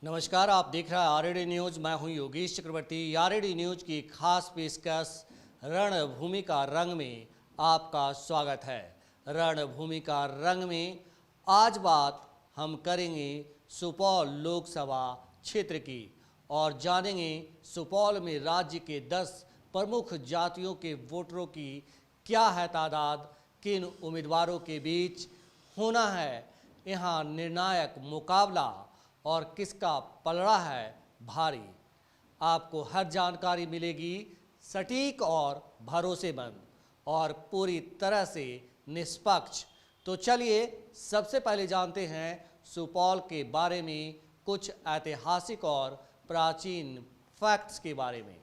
नमस्कार, आप देख रहे हैं आरएडी न्यूज। मैं हूं योगेश चक्रवर्ती। आरएडी न्यूज की खास पेशकश रणभूमि का रंग में आपका स्वागत है। रणभूमि का रंग में आज बात हम करेंगे सुपौल लोकसभा क्षेत्र की और जानेंगे सुपौल में राज्य के 10 प्रमुख जातियों के वोटरों की क्या है तादाद, किन उम्मीदवारों के बीच होना है यहाँ निर्णायक मुकाबला और किसका पलड़ा है भारी। आपको हर जानकारी मिलेगी सटीक और भरोसेमंद और पूरी तरह से निष्पक्ष। तो चलिए सबसे पहले जानते हैं सुपौल के बारे में कुछ ऐतिहासिक और प्राचीन फैक्ट्स के बारे में।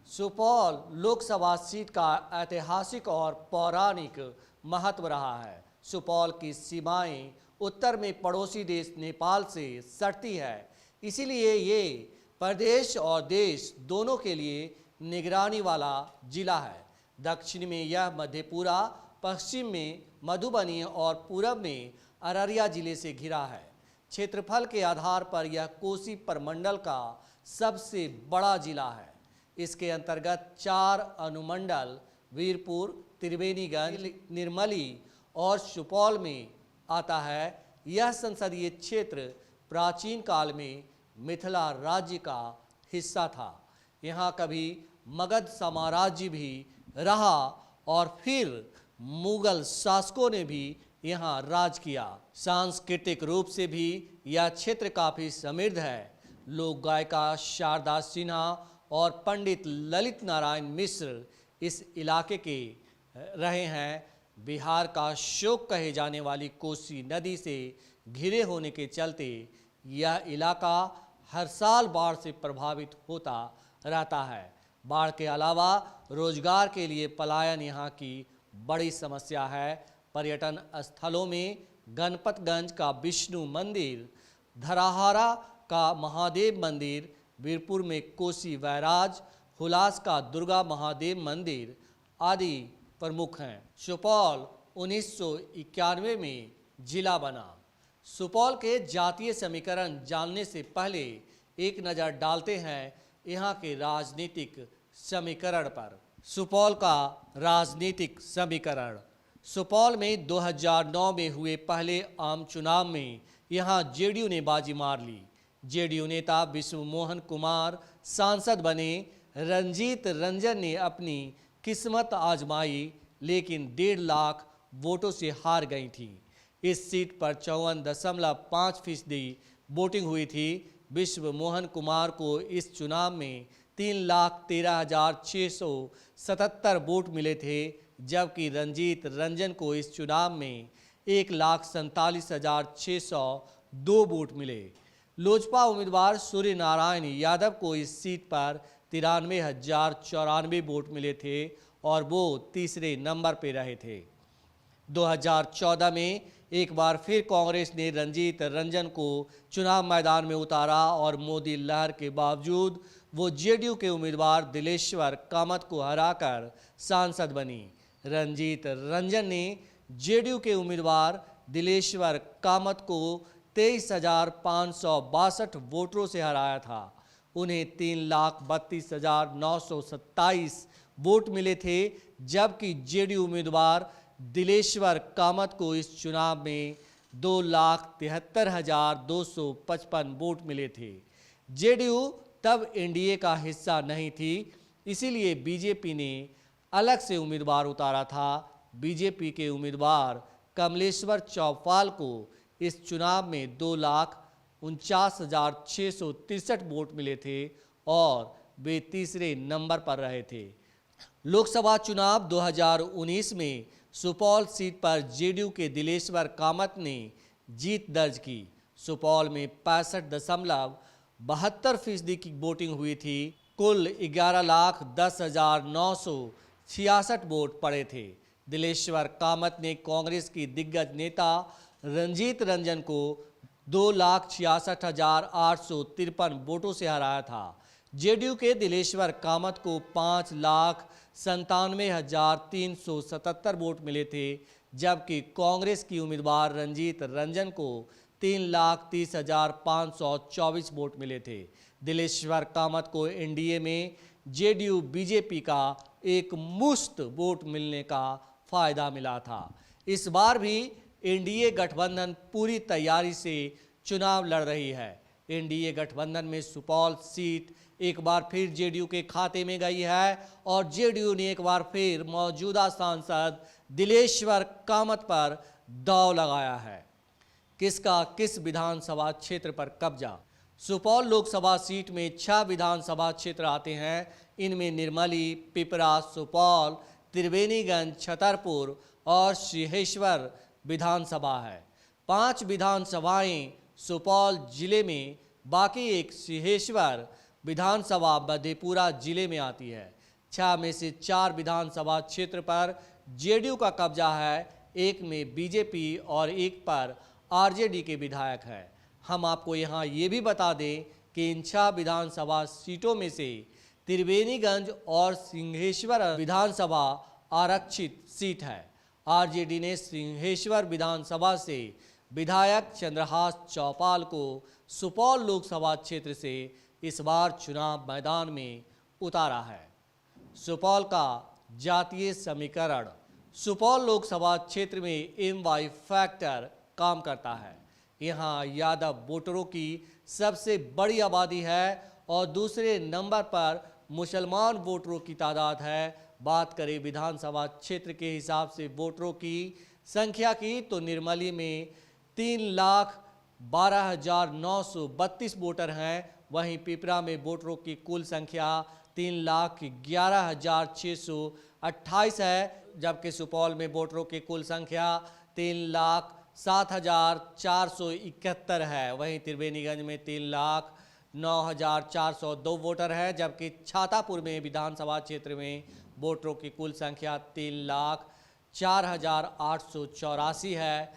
सुपौल लोकसभा सीट का ऐतिहासिक और पौराणिक महत्व रहा है। सुपौल की सीमाएं उत्तर में पड़ोसी देश नेपाल से सटती है, इसीलिए ये प्रदेश और देश दोनों के लिए निगरानी वाला जिला है। दक्षिण में यह मधेपुरा, पश्चिम में मधुबनी और पूरब में अररिया जिले से घिरा है। क्षेत्रफल के आधार पर यह कोसी प्रमंडल का सबसे बड़ा जिला है। इसके अंतर्गत 4 अनुमंडल वीरपुर, त्रिवेणीगंज, निर्मली और सुपौल में आता है। यह संसदीय क्षेत्र प्राचीन काल में मिथिला राज्य का हिस्सा था। यहाँ कभी मगध साम्राज्य भी रहा और फिर मुगल शासकों ने भी यहाँ राज किया। सांस्कृतिक रूप से भी यह क्षेत्र काफ़ी समृद्ध है। लोक गायिका शारदा सिन्हा और पंडित ललित नारायण मिश्र इस इलाके के रहे हैं। बिहार का शोक कहे जाने वाली कोसी नदी से घिरे होने के चलते यह इलाका हर साल बाढ़ से प्रभावित होता रहता है। बाढ़ के अलावा रोजगार के लिए पलायन यहाँ की बड़ी समस्या है। पर्यटन स्थलों में गणपतगंज का विष्णु मंदिर, धराहारा का महादेव मंदिर, वीरपुर में कोसी बैराज, हुलास का दुर्गा महादेव मंदिर आदि प्रमुख हैं। सुपौल 1991 में जिला बना। सुपौल के जातीय समीकरण जानने से पहले एक नज़र डालते हैं यहाँ के राजनीतिक समीकरण पर। सुपौल का राजनीतिक समीकरण। सुपौल में 2009 में हुए पहले आम चुनाव में यहाँ जेडीयू ने बाजी मार ली। जेडीयू नेता विष्णु मोहन कुमार सांसद बने। रंजीत रंजन ने अपनी किस्मत आजमाई लेकिन 1.5 लाख वोटों से हार गई थी। इस सीट पर 54.5% वोटिंग हुई थी। विष्णु मोहन कुमार को इस चुनाव में 3,13,677 वोट मिले थे, जबकि रंजीत रंजन को इस चुनाव में 1,47,602 वोट मिले। लोजपा उम्मीदवार सूर्य नारायण यादव को इस सीट पर 93,094 वोट मिले थे और वो तीसरे नंबर पर रहे थे। 2014 में एक बार फिर कांग्रेस ने रंजीत रंजन को चुनाव मैदान में उतारा और मोदी लहर के बावजूद वो जेडीयू के उम्मीदवार दिलेश्वर कामत को हराकर सांसद बनी। रंजीत रंजन ने जेडीयू के उम्मीदवार दिलेश्वर कामत को 23,562 वोटरों से हराया था। उन्हें 3,32,927 वोट मिले थे, जबकि जेडीयू उम्मीदवार दिलेश्वर कामत को इस चुनाव में 2,73,255 वोट मिले थे। जेडीयू तब एनडीए का हिस्सा नहीं थी, इसीलिए बीजेपी ने अलग से उम्मीदवार उतारा था। बीजेपी के उम्मीदवार कमलेश्वर चौपाल को इस चुनाव में 2,49,663 वोट मिले थे और वे तीसरे नंबर पर रहे थे। लोकसभा चुनाव 2019 में सुपौल सीट पर जेडीयू के दिलेश्वर कामत ने जीत दर्ज की। सुपौल में 65.72% की वोटिंग हुई थी। कुल 11,10,966 वोट पड़े थे। दिलेश्वर कामत ने कांग्रेस की दिग्गज नेता रंजीत रंजन को 2,66,853 वोटों से हराया था। जेडीयू के दिलेश्वर कामत को 5,97,377 वोट मिले थे, जबकि कांग्रेस की उम्मीदवार रंजीत रंजन को 3,30,524 वोट मिले थे। दिलेश्वर कामत को एनडीए में जेडीयू बीजेपी का एक मुश्त वोट मिलने का फायदा मिला था। इस बार भी एनडीए गठबंधन पूरी तैयारी से चुनाव लड़ रही है। एनडीए गठबंधन में सुपौल सीट एक बार फिर जेडीयू के खाते में गई है और जेडीयू ने एक बार फिर मौजूदा सांसद दिलेश्वर कामत पर दांव लगाया है। किसका किस विधानसभा क्षेत्र पर कब्जा? सुपौल लोकसभा सीट में 6 विधानसभा क्षेत्र आते हैं। इनमें निर्मली, पिपरा, सुपौल, त्रिवेणीगंज, छतरपुर और सिंहेश्वर विधानसभा है। 5 विधानसभाएं सुपौल जिले में, बाकी एक सिंहेश्वर विधानसभा मधेपुरा जिले में आती है। 6 में से 4 विधानसभा क्षेत्र पर जेडीयू का कब्जा है, एक में बीजेपी और एक पर आरजेडी के विधायक हैं। हम आपको यहाँ ये भी बता दें कि इन 6 विधानसभा सीटों में से त्रिवेणीगंज और सिंहेश्वर विधानसभा आरक्षित सीट है। आरजेडी ने सिंहेश्वर विधानसभा से विधायक चंद्रहास चौपाल को सुपौल लोकसभा क्षेत्र से इस बार चुनाव मैदान में उतारा है। सुपौल का जातीय समीकरण। सुपौल लोकसभा क्षेत्र में एमवाई फैक्टर काम करता है। यहाँ यादव वोटरों की सबसे बड़ी आबादी है और दूसरे नंबर पर मुसलमान वोटरों की तादाद है। बात करें विधानसभा क्षेत्र के हिसाब से वोटरों की संख्या की तो निर्मली में 3,12,932 वोटर हैं। वहीं पिपरा में वोटरों की कुल संख्या 3,11,628 है, जबकि सुपौल में वोटरों की कुल संख्या 3,07,471 है। वहीं त्रिवेणीगंज में 3,09,402 वोटर है, जबकि छातापुर में विधानसभा क्षेत्र में वोटरों की कुल संख्या 3,04,884 है।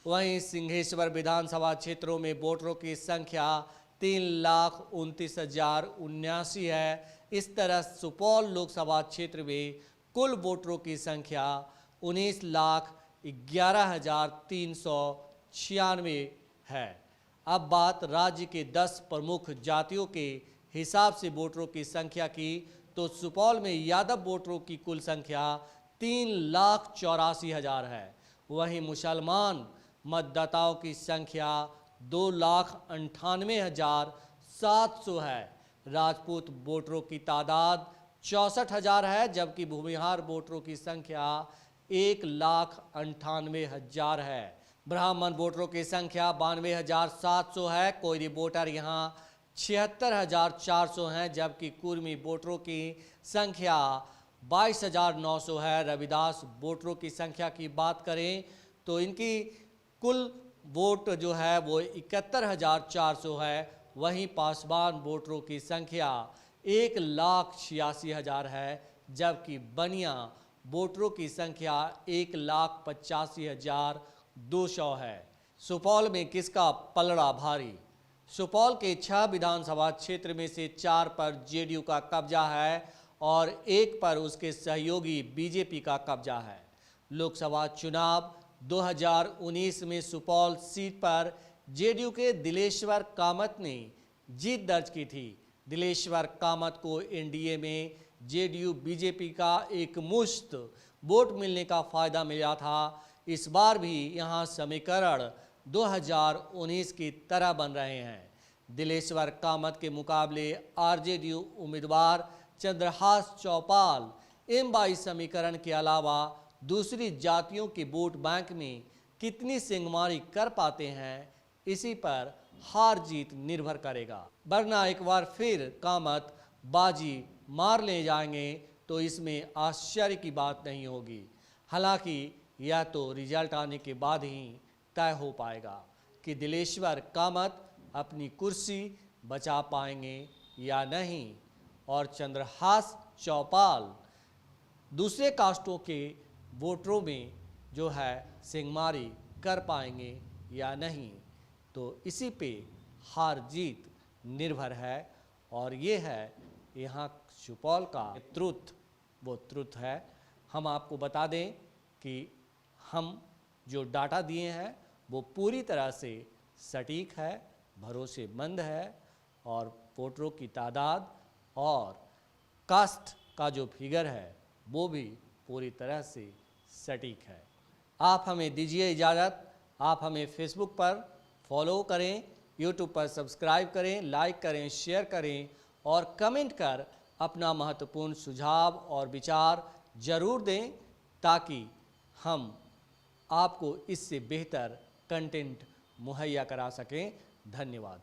वहीं सिंहेश्वर विधानसभा क्षेत्रों में वोटरों की संख्या 3,29,079 है। इस तरह सुपौल लोकसभा क्षेत्र में कुल वोटरों की संख्या 19,11,396 है। अब बात राज्य के 10 प्रमुख जातियों के हिसाब से वोटरों की संख्या की तो सुपौल में यादव वोटरों की कुल संख्या 3,84,000 है। वहीं मुसलमान मतदाताओं की संख्या 2,98,700 है। राजपूत वोटरों की तादाद 64,000 है, जबकि भूमिहार वोटरों की संख्या 1,98,000 है। ब्राह्मण वोटरों की संख्या 92,700 है। कोयरी वोटर यहाँ 76,400 हैं, जबकि कुर्मी वोटरों की संख्या 22,900 है। रविदास वोटरों की संख्या की बात करें तो इनकी कुल वोट जो है वो 71,400 है। वहीं पासवान वोटरों की संख्या 1,86,000 है, जबकि बनिया वोटरों की संख्या 1,85,200 है। सुपौल में किसका पलड़ा भारी? सुपौल के 6 विधानसभा क्षेत्र में से 4 पर जेडीयू का कब्जा है और 1 पर उसके सहयोगी बीजेपी का कब्जा है। लोकसभा चुनाव 2019 में सुपौल सीट पर जेडीयू के दिलेश्वर कामत ने जीत दर्ज की थी। दिलेश्वर कामत को एनडीए में जेडीयू बीजेपी का एक मुश्त वोट मिलने का फायदा मिला था। इस बार भी यहां समीकरण 2019 की तरह बन रहे हैं। दिलेश्वर कामत के मुकाबले आरजेडी उम्मीदवार चंद्रहास चौपाल एमवाई समीकरण के अलावा दूसरी जातियों के वोट बैंक में कितनी सिंगमारी कर पाते हैं, इसी पर हार जीत निर्भर करेगा। वरना एक बार फिर कामत बाजी मार ले जाएंगे तो इसमें आश्चर्य की बात नहीं होगी। हालांकि यह तो रिजल्ट आने के बाद ही तय हो पाएगा कि दिलेश्वर कामत अपनी कुर्सी बचा पाएंगे या नहीं और चंद्रहास चौपाल दूसरे कास्टों के वोटरों में जो है सिंगमारी कर पाएंगे या नहीं। तो इसी पे हार जीत निर्भर है और ये है यहाँ सुपौल का ट्रुथ है। हम आपको बता दें कि हम जो डाटा दिए हैं वो पूरी तरह से सटीक है, भरोसेमंद है और वोटरों की तादाद और कास्ट का जो फिगर है वो भी पूरी तरह से सटीक है। आप हमें दीजिए इजाज़त, आप हमें फेसबुक पर फॉलो करें, यूट्यूब पर सब्सक्राइब करें, लाइक करें, शेयर करें और कमेंट कर अपना महत्वपूर्ण सुझाव और विचार ज़रूर दें ताकि हम आपको इससे बेहतर कंटेंट मुहैया करा सकें। धन्यवाद।